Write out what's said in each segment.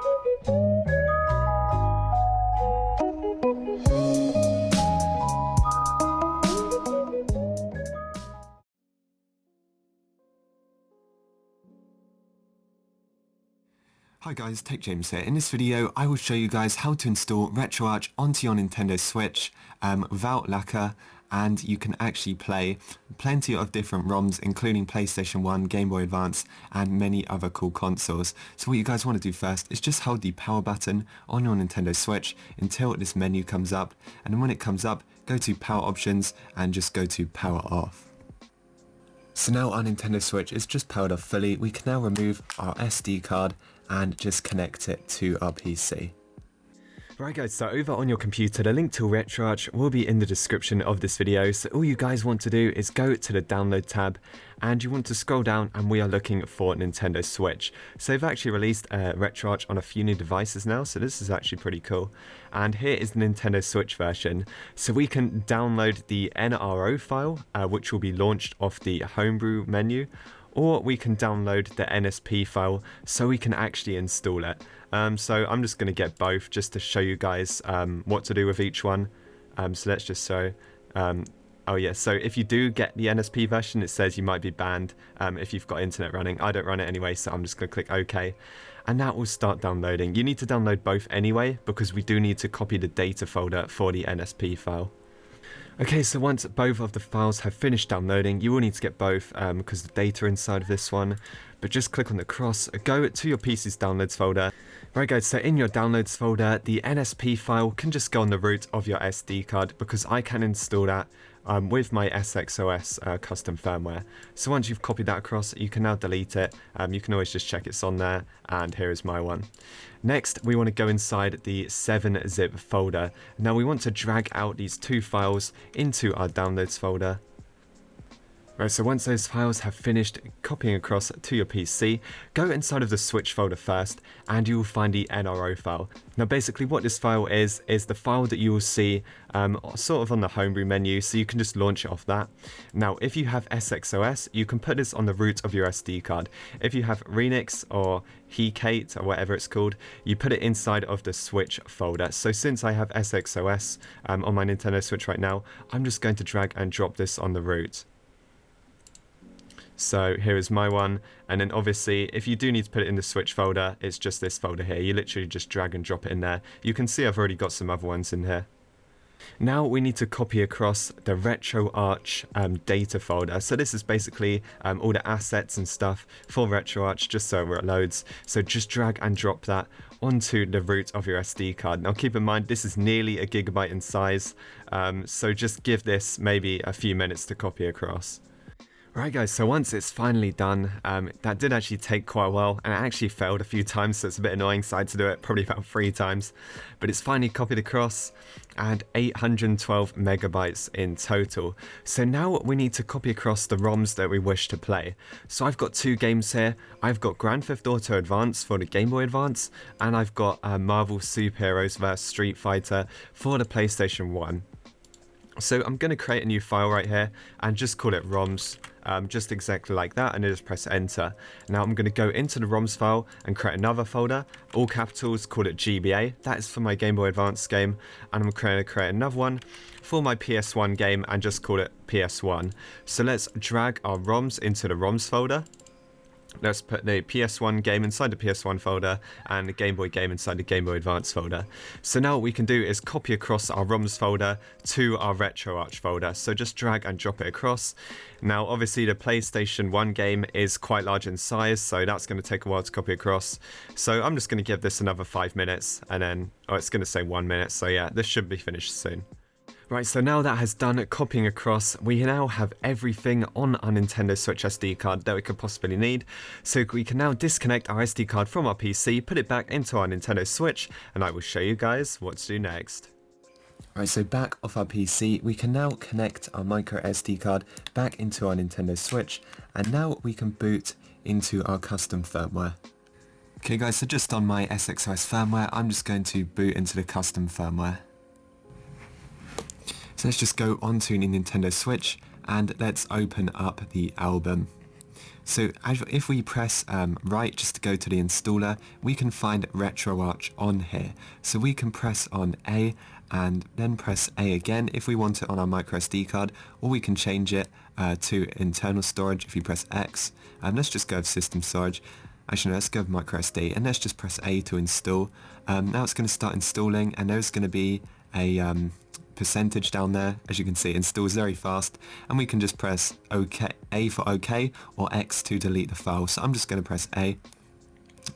Hi guys, Tech James here. In this video I will show you guys how to install RetroArch onto your Nintendo Switch without Lakka, and you can actually play plenty of different ROMs including PlayStation 1, Game Boy Advance and many other cool consoles. So what you guys want to do first is just hold the power button on your Nintendo Switch until this menu comes up, and then when it comes up go to power options and just go to power off. So now our Nintendo Switch is just powered off fully. We can now remove our SD card and just connect it to our PC. Right guys, so over on your computer, the link to RetroArch will be in the description of this video. So all you guys want to do is go to the download tab and you want to scroll down, and we are looking for Nintendo Switch. So they've actually released RetroArch on a few new devices now, so this is actually pretty cool. And here is the Nintendo Switch version. So we can download the NRO file, which will be launched off the homebrew menu, or we can download the NSP file so we can actually install it. So I'm just going to get both just to show you guys what to do with each one. So let's just show. Oh yeah, so if you do get the NSP version, it says you might be banned if you've got internet running. I don't run it anyway, so I'm just going to click OK. And that will start downloading. You need to download both anyway, because we do need to copy the data folder for the NSP file. Okay, so once both of the files have finished downloading, you will need to get both because the data inside of this one. But just click on the cross, go to your PC's downloads folder. Right guys, so in your downloads folder, the NSP file can just go on the root of your SD card, because I can install that with my SXOS custom firmware. So once you've copied that across, you can now delete it. You can always just check it's on there, and here is my one. Next, we want to go inside the 7-zip folder. Now we want to drag out these two files into our downloads folder. Right, so once those files have finished copying across to your PC, go inside of the Switch folder first and you will find the NRO file. Now basically what this file is the file that you will see sort of on the homebrew menu, so you can just launch it off that. Now if you have SXOS, you can put this on the root of your SD card. If you have Renix or Hecate or whatever it's called, you put it inside of the Switch folder. So since I have SXOS on my Nintendo Switch right now, I'm just going to drag and drop this on the root. So here is my one, and then obviously if you do need to put it in the Switch folder, it's just this folder here. You literally just drag and drop it in there. You can see I've already got some other ones in here. Now we need to copy across the RetroArch data folder. So this is basically all the assets and stuff for RetroArch, just so it loads. So just drag and drop that onto the root of your SD card. Now keep in mind this is nearly a gigabyte in size, so just give this maybe a few minutes to copy across. Right guys, so once it's finally done, that did actually take quite a while, and it actually failed a few times, so it's a bit annoying, so I had to do it probably about 3 times. But it's finally copied across, and 812 megabytes in total. So now we need to copy across the ROMs that we wish to play. So I've got 2 games here. I've got Grand Theft Auto Advance for the Game Boy Advance, and I've got Marvel Superheroes vs Street Fighter for the PlayStation 1. So I'm going to create a new file right here and just call it ROMs, just exactly like that, and then just press enter. Now I'm going to go into the ROMs file and create another folder, all capitals, call it GBA. That is for my Game Boy Advance game, and I'm going to create another one for my PS1 game and just call it PS1. So let's drag our ROMs into the ROMs folder. Let's put the PS1 game inside the PS1 folder and the Game Boy game inside the Game Boy Advance folder. So now what we can do is copy across our ROMs folder to our RetroArch folder. So just drag and drop it across. Now obviously the PlayStation 1 game is quite large in size, so that's going to take a while to copy across. So I'm just going to give this another 5 minutes, and then, oh, it's going to say 1 minute. So yeah, this should be finished soon. Right, so now that has done copying across, we now have everything on our Nintendo Switch SD card that we could possibly need. So we can now disconnect our SD card from our PC, put it back into our Nintendo Switch, and I will show you guys what to do next. Right, so back off our PC, we can now connect our micro SD card back into our Nintendo Switch, and now we can boot into our custom firmware. Okay guys, so just on my SXOS firmware, I'm just going to boot into the custom firmware. So let's just go onto the Nintendo Switch and let's open up the album. So if we press right just to go to the installer, we can find RetroArch on here. So we can press on A and then press A again if we want it on our microSD card, or we can change it to internal storage if you press X. Let's just go with system storage. Actually, no, let's go with microSD and let's just press A to install. Now it's going to start installing, and there's going to be a percentage down there. As you can see, it installs very fast, and we can just press OK, A for OK, or X to delete the file. So I'm just going to press A.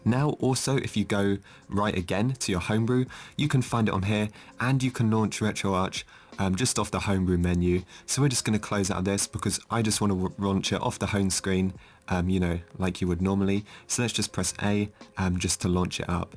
Now also, if you go right again to your homebrew, you can find it on here, and you can launch RetroArch just off the homebrew menu. So we're just going to close out of this because I just want to launch it off the home screen, you know, like you would normally. So let's just press A just to launch it up.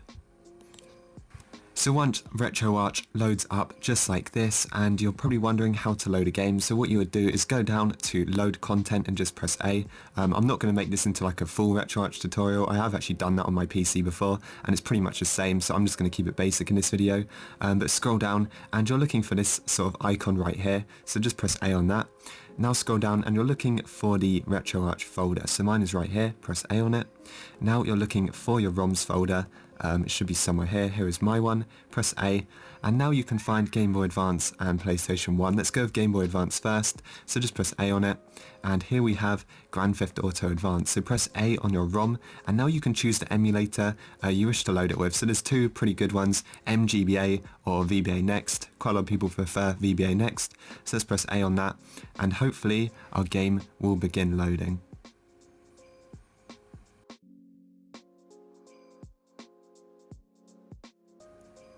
So once RetroArch loads up just like this, and you're probably wondering how to load a game, so what you would do is go down to load content and just press A. I'm not going to make this into like a full RetroArch tutorial. I have actually done that on my PC before, and it's pretty much the same, so I'm just going to keep it basic in this video. But scroll down and you're looking for this sort of icon right here, so just press A on that. Now scroll down and you're looking for the RetroArch folder, so mine is right here, press A on it. Now you're looking for your ROMs folder. It should be somewhere here. Here is my one. Press A, and now you can find Game Boy Advance and PlayStation 1. Let's go with Game Boy Advance first, so just press A on it, and here we have Grand Theft Auto Advance. So press A on your ROM, and now you can choose the emulator you wish to load it with. So there's two pretty good ones, MGBA or VBA Next. Quite a lot of people prefer VBA Next, so let's press A on that, and hopefully our game will begin loading.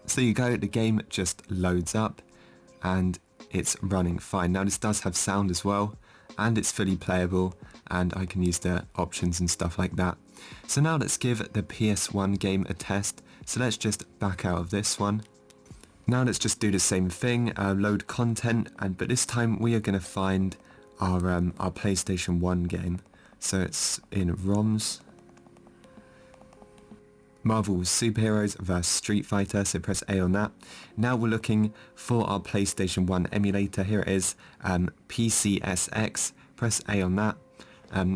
So there you go, the game just loads up and it's running fine. Now this does have sound as well, and it's fully playable, and I can use the options and stuff like that. So now let's give the PS1 game a test. So let's just back out of this one. Now let's just do the same thing, load content, but this time we are going to find our PlayStation 1 game. So it's in ROMs. Marvel's Superheroes vs Street Fighter, so press A on that. Now we're looking for our PlayStation 1 emulator. Here it is, PCSX. Press A on that.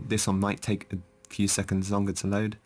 This one might take a few seconds longer to load.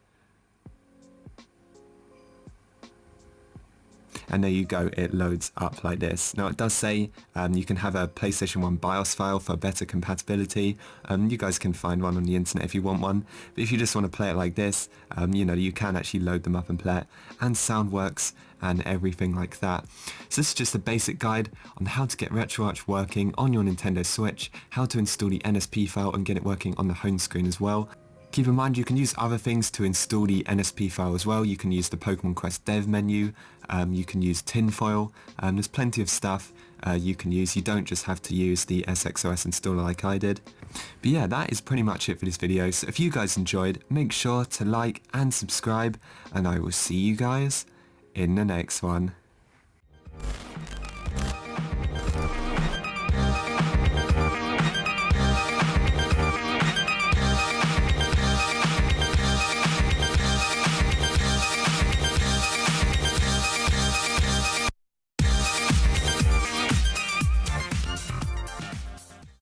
And there you go, it loads up like this. Now it does say you can have a PlayStation 1 BIOS file for better compatibility. You guys can find one on the internet if you want one. But if you just want to play it like this, you know, you can actually load them up and play it. And sound works and everything like that. So this is just a basic guide on how to get RetroArch working on your Nintendo Switch, how to install the NSP file and get it working on the home screen as well. Keep in mind you can use other things to install the NSP file as well. You can use the Pokemon Quest dev menu, you can use tinfoil, there's plenty of stuff you can use. You don't just have to use the SXOS installer like I did. But yeah, that is pretty much it for this video. So if you guys enjoyed, make sure to like and subscribe, and I will see you guys in the next one.